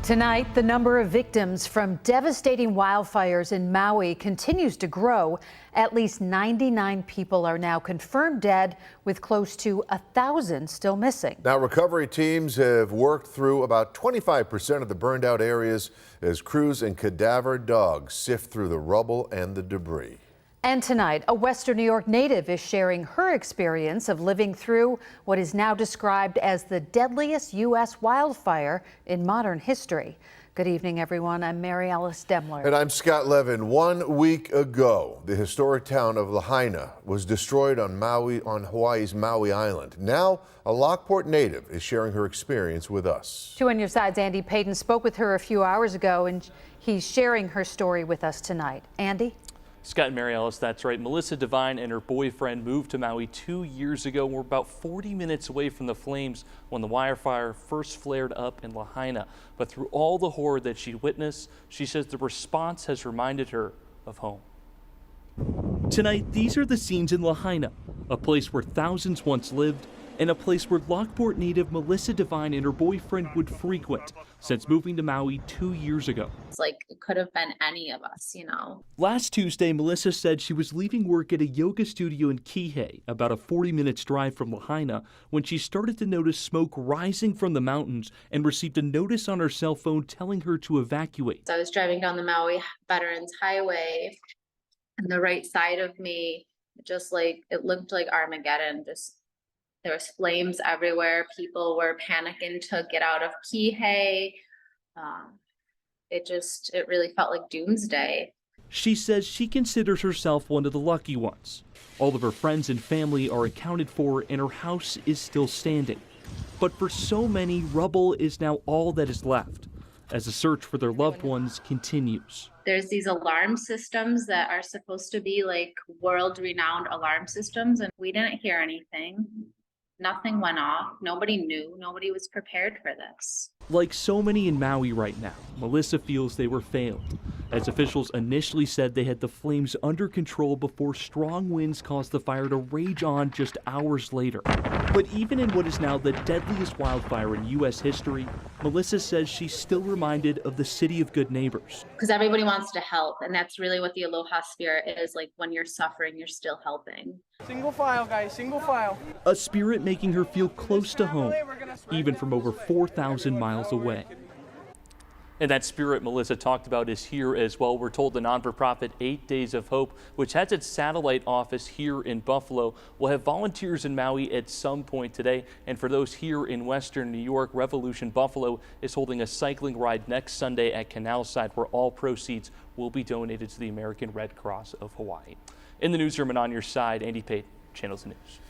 Tonight, the number of victims from devastating wildfires in Maui continues to grow. At least 99 people are now confirmed dead, with close to 1,000 still missing. Now, recovery teams have worked through about 25% of the burned out areas as crews and cadaver dogs sift through the rubble and the debris. And tonight, a Western New York native is sharing her experience of living through what is now described as the deadliest U.S. wildfire in modern history. Good evening, everyone. I'm Mary Alice Demler. And I'm Scott Levin. 1 week ago, the historic town of Lahaina was destroyed on Hawaii's Maui Island. Now, a Lockport native is sharing her experience with us. 2 on your side's Andy Payton spoke with her a few hours ago, and he's sharing her story with us tonight. Andy? Scott and Mary Alice, that's right. Melissa Devine and her boyfriend moved to Maui 2 years ago. We're about 40 minutes away from the flames when the wildfire first flared up in Lahaina. But through all the horror that she witnessed, she says the response has reminded her of home. Tonight, these are the scenes in Lahaina, a place where thousands once lived, and a place where Lockport native Melissa Devine and her boyfriend would frequent since moving to Maui 2 years ago. It's like it could have been any of us, you know. Last Tuesday, Melissa said she was leaving work at a yoga studio in Kihei, about a 40-minute drive from Lahaina, when she started to notice smoke rising from the mountains and received a notice on her cell phone telling her to evacuate. So I was driving down the Maui Veterans Highway, and the right side of me, just like, it looked like Armageddon. There was flames everywhere. People were panicking to get out of Kihei. It really felt like doomsday. She says she considers herself one of the lucky ones. All of her friends and family are accounted for and her house is still standing. But for so many, rubble is now all that is left as the search for their loved ones continues. There's these alarm systems that are supposed to be like world-renowned alarm systems, and we didn't hear anything. Nothing went off. Nobody knew. Nobody was prepared for this. Like so many in Maui right now, Melissa feels they were failed, as officials initially said they had the flames under control before strong winds caused the fire to rage on just hours later. But even in what is now the deadliest wildfire in U.S. history, Melissa says she's still reminded of the city of good neighbors. Because everybody wants to help, and that's really what the Aloha spirit is. Like, when you're suffering, you're still helping. Single file, guys, single file. A spirit making her feel close to home, even from over 4,000 miles away. And that spirit Melissa talked about is here as well. We're told the non-for-profit 8 Days of Hope, which has its satellite office here in Buffalo, will have volunteers in Maui at some point today. And for those here in Western New York, Revolution Buffalo is holding a cycling ride next Sunday at Canalside, where all proceeds will be donated to the American Red Cross of Hawaii. In the newsroom and on your side, Andy Pate, Channels News.